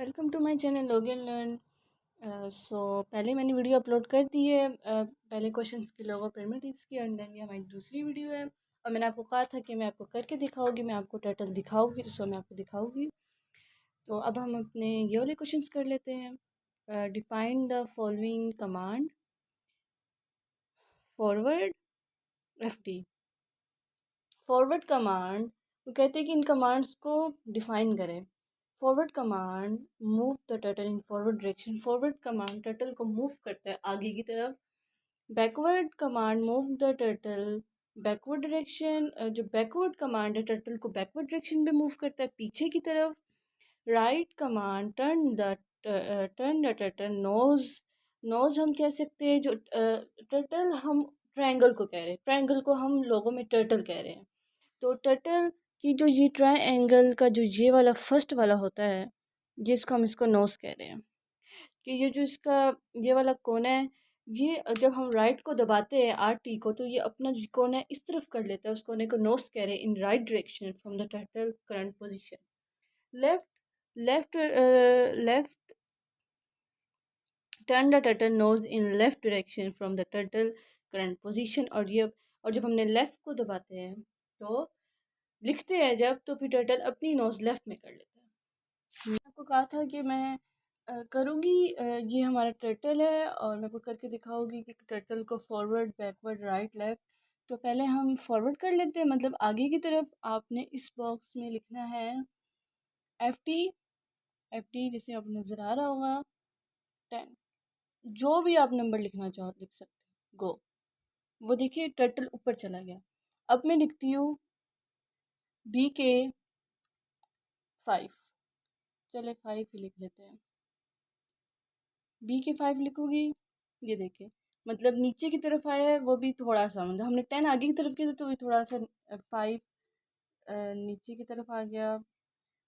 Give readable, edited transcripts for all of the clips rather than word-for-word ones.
Welcome to my channel login learn. पहले मैंने video upload कर दी है। पहले क्वेश्चंस की लोगों पिरामिड्स की, एंड देन ये हमारी दूसरी वीडियो है। और मैंने आपको कहा था कि मैं आपको करके दिखाऊंगी, मैं आपको टर्टल दिखाऊंगी, तो मैं आपको दिखाऊंगी। तो अब हम अपने ये वाले क्वेश्चंस कर लेते हैं। Define the following command forward FD। Forward command, वो कहते हैं कि इन कमांड्स को डिफाइन करें। Forward command move the turtle in forward direction. Forward command turtle को मूव करता है आगे की तरफ। Backward command move the turtle backward direction. जो बैकवर्ड कमांड है टर्टल को बैकवर्ड डायरेक्शन में मूव करता है, पीछे की तरफ। Right command turn the turtle nose. Nose हम कह सकते हैं, जो टर्टल हम ट्रायंगल को कह रहे हैं, ट्रायंगल को हम लोगों में टर्टल कह रहे हैं। तो टर्टल की जो ये ट्रायंगल का जो ये वाला फर्स्ट वाला होता है, जिसको हम इसको नोज कह रहे हैं, कि ये जो इसका ये वाला कोना है, ये जब हम राइट को दबाते हैं RT को, तो ये अपना जो कोना है इस तरफ कर लेता है। उस कोने को नोज कह रहे हैं in right direction from the turtle current position. Left left left turn the turtle nose in left direction from the turtle current position. और जब हमने लेफ्ट को दबाते हैं, तो लिखते हैं जब, तो फिर टर्टल अपनी नोज लेफ्ट में कर लेता है। मैंने आपको कहा था कि मैं करूँगी। ये हमारा टर्टल है और मैं आपको करके दिखाऊंगी कि टर्टल को फॉरवर्ड बैकवर्ड राइट लेफ्ट। तो पहले हम फॉरवर्ड कर लेते हैं, मतलब आगे की तरफ। आपने इस बॉक्स में लिखना है FD जैसे आप नज़र आ रहा होगा 10। जो भी आप नंबर लिखना चाहो लिख सकते हैं। गो। वो देखिए टर्टल ऊपर चला गया। अब मैं लिखती हूँ BK 5। चले 5 ही लिख लेते हैं। BK 5 लिखोगी, ये देखिए, मतलब नीचे की तरफ आया है, वो भी थोड़ा सा, मतलब हमने 10 आगे की तरफ किया था, तो भी थोड़ा सा 5 नीचे की तरफ आ गया।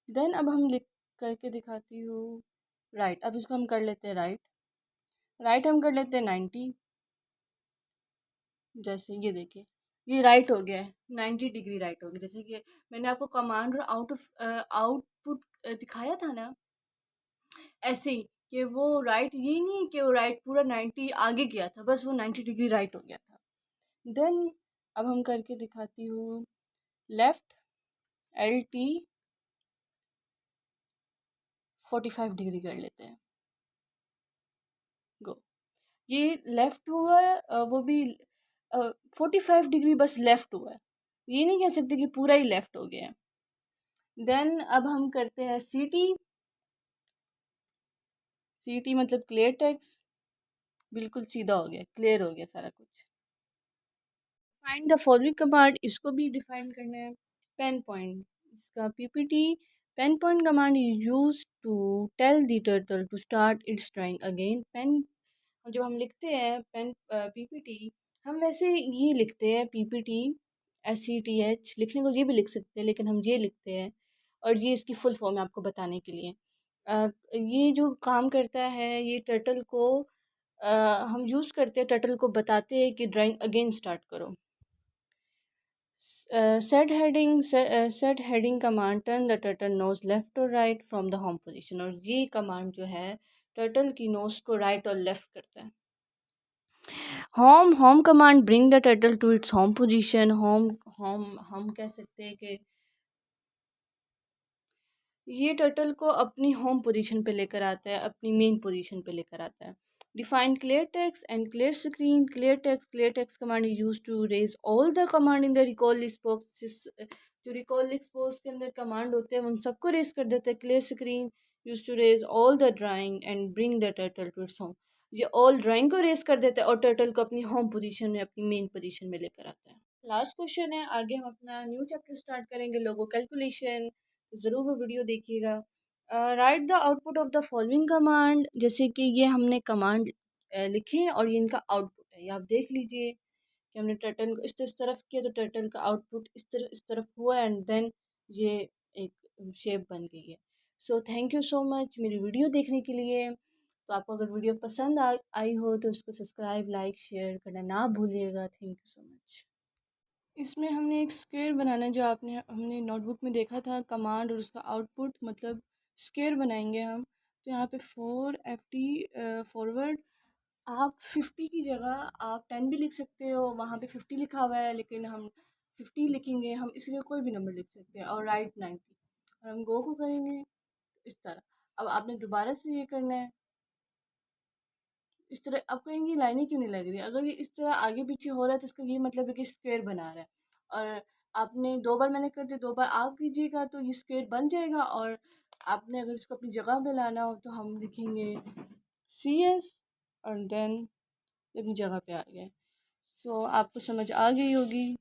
देन अब हम लिख करके दिखाती हूँ राइट। अब इसको हम कर लेते हैं राइट। राइट हम कर लेते हैं 90। जैसे ये देखिए, ये राइट हो गया है, 90 डिग्री राइट हो गया। जैसे कि मैंने आपको कमांड और आउटपुट दिखाया था ना, ऐसे ही, कि वो राइट, ये नहीं कि वो राइट पूरा 90 आगे गया था, बस वो 90 डिग्री राइट हो गया था। देन अब हम करके दिखाती हूँ लेफ्ट LT 45 डिग्री कर लेते हैं। गो। ये लेफ्ट हुआ है, वो भी 45 डिग्री बस लेफ्ट हुआ है, ये नहीं कह सकते कि पूरा ही लेफ्ट हो गया है। देन अब हम करते हैं CT मतलब क्लियर टेक्स्ट। बिल्कुल सीधा हो गया, क्लियर हो गया सारा कुछ। फाइंड द फॉलोइंग कमांड, इसको भी डिफाइन करना है। पेन पॉइंट, इसका PPT pen point command is use to tell the turtle to start its drawing again. Pen, जब हम लिखते हैं पेन PPT, हम वैसे ये लिखते हैं PPT SETH, लिखने को ये भी लिख सकते हैं, लेकिन हम ये लिखते हैं। और ये इसकी फुल फॉर्म है आपको बताने के लिए। ये जो काम करता है, ये टर्टल को हम यूज़ करते हैं, टर्टल को बताते हैं कि ड्राइंग अगेन स्टार्ट करो। Set heading command turn the turtle nose left और right from the home position. और ये कमांड जो है टर्टल की नोज को राइट और लेफ्ट करता है। Home command bring the turtle to its home position. Home home हम कह सकते हैं कि ये टर्टल को अपनी होम पोजीशन पे लेकर आता है, अपनी मेन पोजीशन पे लेकर आता है। Define clear text and clear screen. Clear text command is use to erase all the command in the recall list box. जो रिकॉल लिस्ट बॉक्स के अंदर कमांड होते हैं, उन सबको रेज कर देता है। Clear screen use to erase all the drawing and bring the turtle to its home. ये ऑल ड्राइंग को रेज कर देता है और टर्टल को अपनी होम पोजीशन में, अपनी मेन पोजीशन में लेकर आता है। लास्ट क्वेश्चन है, आगे हम अपना न्यू चैप्टर स्टार्ट करेंगे, लोगो कैलकुलेशन। ज़रूर वो वीडियो देखिएगा। Right the output of the following command, जैसे कि ये हमने कमांड लिखे हैं और ये इनका आउटपुट है। ये आप देख लीजिए कि हमने टर्टल को इस तरफ किया, तो टर्टल का आउटपुट इस तरफ हुआ, एंड देन ये एक शेप बन गई है। So thank you so much मेरी वीडियो देखने के लिए। तो आपको अगर वीडियो पसंद आई हो, तो उसको सब्सक्राइब लाइक शेयर करना ना भूलिएगा। Thank you so much. इसमें हमने एक स्क्वायर बनाना है, जो हमने नोटबुक में देखा था, कमांड और उसका आउटपुट, मतलब स्क्वायर बनाएंगे हम। तो यहाँ पे 4 FT फॉरवर्ड आप 50 की जगह आप 10 भी लिख सकते हो, वहाँ पे 50 लिखा हुआ है लेकिन हम 50 लिखेंगे, हम इसलिए कोई भी नंबर लिख सकते हैं, और राइट 90, और हम गो को करेंगे इस तरह। अब आपने दोबारा से ये करना है इस तरह। आप कहेंगे लाइनें क्यों नहीं लग रही, अगर ये इस तरह आगे पीछे हो रहा है तो इसका ये मतलब है कि स्क्वायर बना रहा है। और आपने 2 बार मैंने कर दिया, 2 बार आप कीजिएगा तो ये स्क्वायर बन जाएगा। और आपने अगर इसको अपनी जगह पे लाना हो तो हम लिखेंगे CS और देन अपनी जगह पे आ गए। सो आपको समझ आ गई होगी।